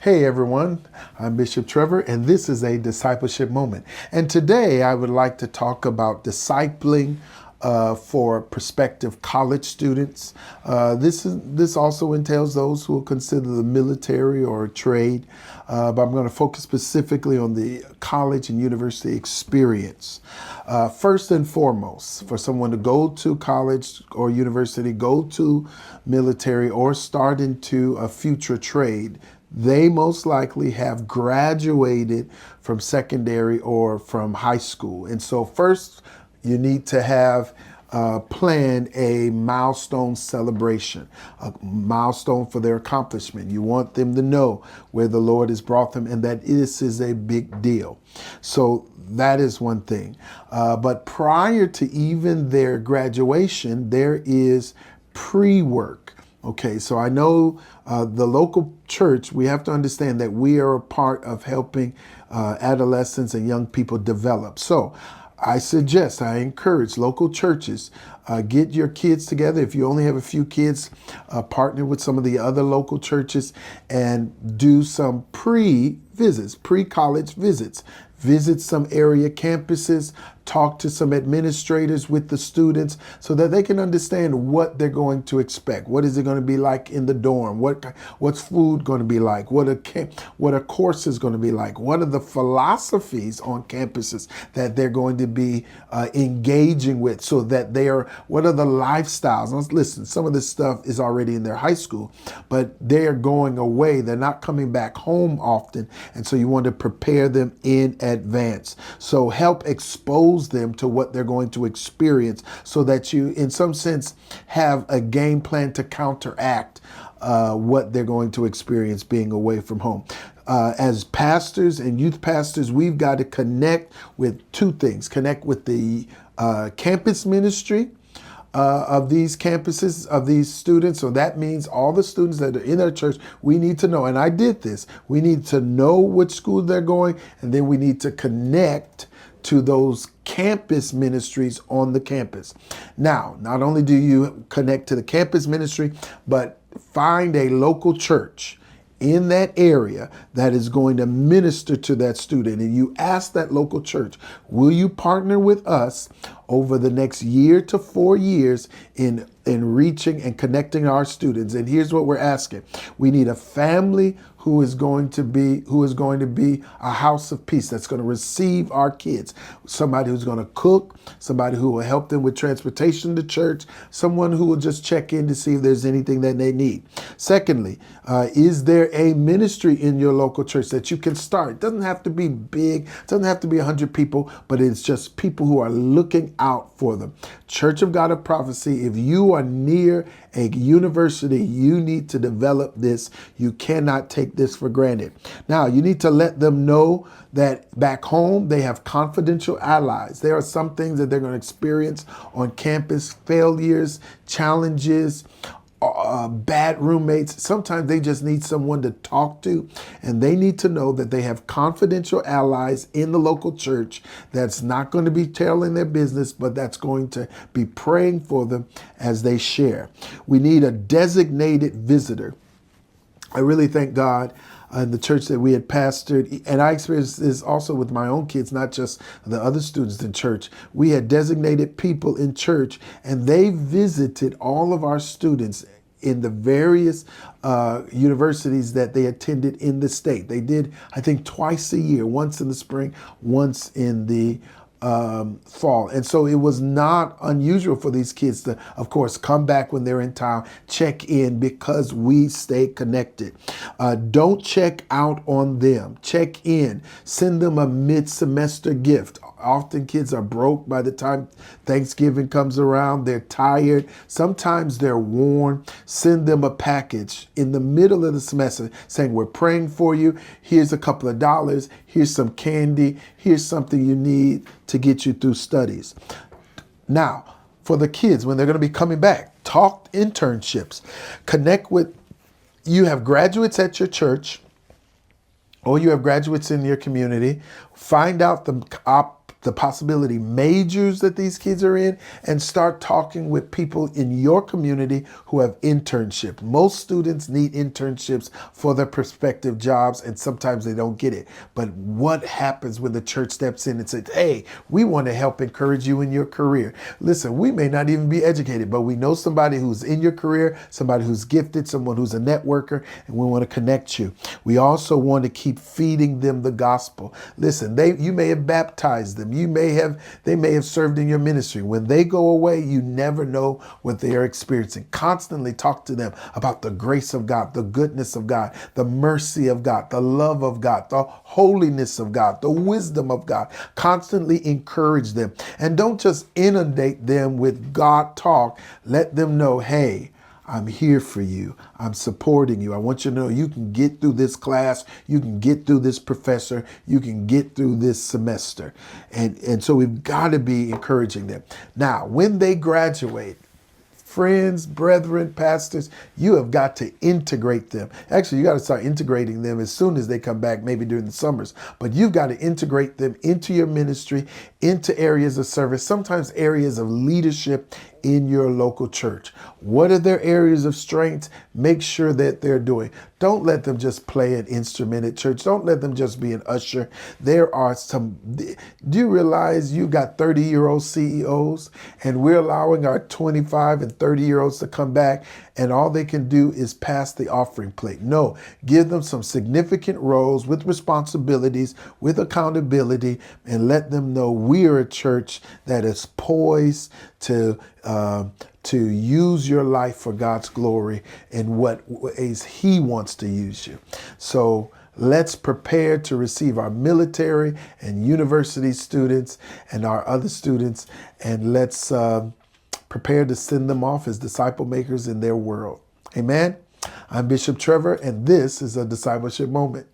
Hey everyone, I'm Bishop Trevor, and this is a discipleship moment. And today I would like to talk about discipling for prospective college students. This also entails those who will consider the military or trade, but I'm going to focus specifically on the college and university experience. First and foremost, for someone to go to college or university, go to military, or start into a future trade, they most likely have graduated from secondary or from high school. And so first, you need to have planned a milestone celebration, a milestone for their accomplishment. You want them to know where the Lord has brought them and that this is a big deal. So that is one thing. But prior to even their graduation, there is pre-work. Okay, so I know the local church, we have to understand that we are a part of helping adolescents and young people develop. So I encourage local churches, get your kids together. If you only have a few kids, partner with some of the other local churches and do some pre-visits, pre-college visits. Visit some area campuses, talk to some administrators with the students so that they can understand what they're going to expect. What is it going to be like in the dorm? What's food going to be like? What are courses going to be like? What are the philosophies on campuses that they're going to be engaging with so that what are the lifestyles? Now, listen, some of this stuff is already in their high school, but they're going away. They're not coming back home often. And so you want to prepare them in advance. So help expose them to what they're going to experience so that you, in some sense, have a game plan to counteract what they're going to experience being away from home. As pastors and youth pastors, we've got to connect with two things. Connect with the campus ministry of these campuses, of these students. So that means all the students that are in our church, we need to know, and I did this, we need to know which school they're going, and then we need to connect to those campus ministries on the campus. Now, not only do you connect to the campus ministry, but find a local church in that area that is going to minister to that student. And you ask that local church, will you partner with us over the next year to 4 years in reaching and connecting our students? And here's what we're asking. We need a family who is going to be a house of peace that's going to receive our kids. Somebody who's going to cook, somebody who will help them with transportation to church, someone who will just check in to see if there's anything that they need. Secondly, is there a ministry in your local church that you can start? It doesn't have to be big, it doesn't have to be 100 people, but it's just people who are looking out for them. Church of God of Prophecy, if you are near a university, you need to develop this. You cannot take this for granted. Now, you need to let them know that back home, they have confidential allies. There are some things that they're going to experience on campus, failures, challenges, bad roommates. Sometimes they just need someone to talk to, and they need to know that they have confidential allies in the local church that's not going to be telling their business, but that's going to be praying for them as they share. We need a designated visitor. I really thank God in the church that we had pastored, and I experienced this also with my own kids, not just the other students in church. We had designated people in church, and they visited all of our students in the various universities that they attended in the state. They did, I think, twice a year, once in the spring, once in the fall. And so it was not unusual for these kids to, of course, come back when they're in town, check in, because we stay connected. Don't check out on them. Check in. Send them a mid-semester gift. Often kids are broke by the time Thanksgiving comes around. They're tired. Sometimes they're worn. Send them a package in the middle of the semester saying, we're praying for you. Here's a couple of dollars. Here's some candy. Here's something you need to get you through studies. Now, for the kids, when they're going to be coming back, talk internships. Connect with, you have graduates at your church, or you have graduates in your community. Find out the the possibility majors that these kids are in, and start talking with people in your community who have internships. Most students need internships for their prospective jobs, and sometimes they don't get it. But what happens when the church steps in and says, hey, we want to help encourage you in your career? Listen, we may not even be educated, but we know somebody who's in your career, somebody who's gifted, someone who's a networker, and we want to connect you. We also want to keep feeding them the gospel. Listen, you may have baptized them. They may have served in your ministry. When they go away, you never know what they are experiencing. Constantly talk to them about the grace of God, the goodness of God, the mercy of God, the love of God, the holiness of God, the wisdom of God. Constantly encourage them. And don't just inundate them with God talk. Let them know, hey, I'm here for you. I'm supporting you. I want you to know you can get through this class. You can get through this professor. You can get through this semester. And so we've got to be encouraging them. Now, when they graduate, friends, brethren, pastors, you have got to integrate them. Actually, you got to start integrating them as soon as they come back, maybe during the summers. But you've got to integrate them into your ministry, into areas of service, sometimes areas of leadership in your local church. What are their areas of strength? Make sure that they're doing. Don't let them just play an instrument at church. Don't let them just be an usher. There are some, do you realize you got 30-year-old CEOs and we're allowing our 25 and 30-year-olds to come back and all they can do is pass the offering plate? No, give them some significant roles with responsibilities, with accountability, and let them know we are a church that is poised to use your life for God's glory in what ways He wants to use you. So let's prepare to receive our military and university students and our other students, and let's prepare to send them off as disciple makers in their world. Amen. I'm Bishop Trevor, and this is a Discipleship Moment.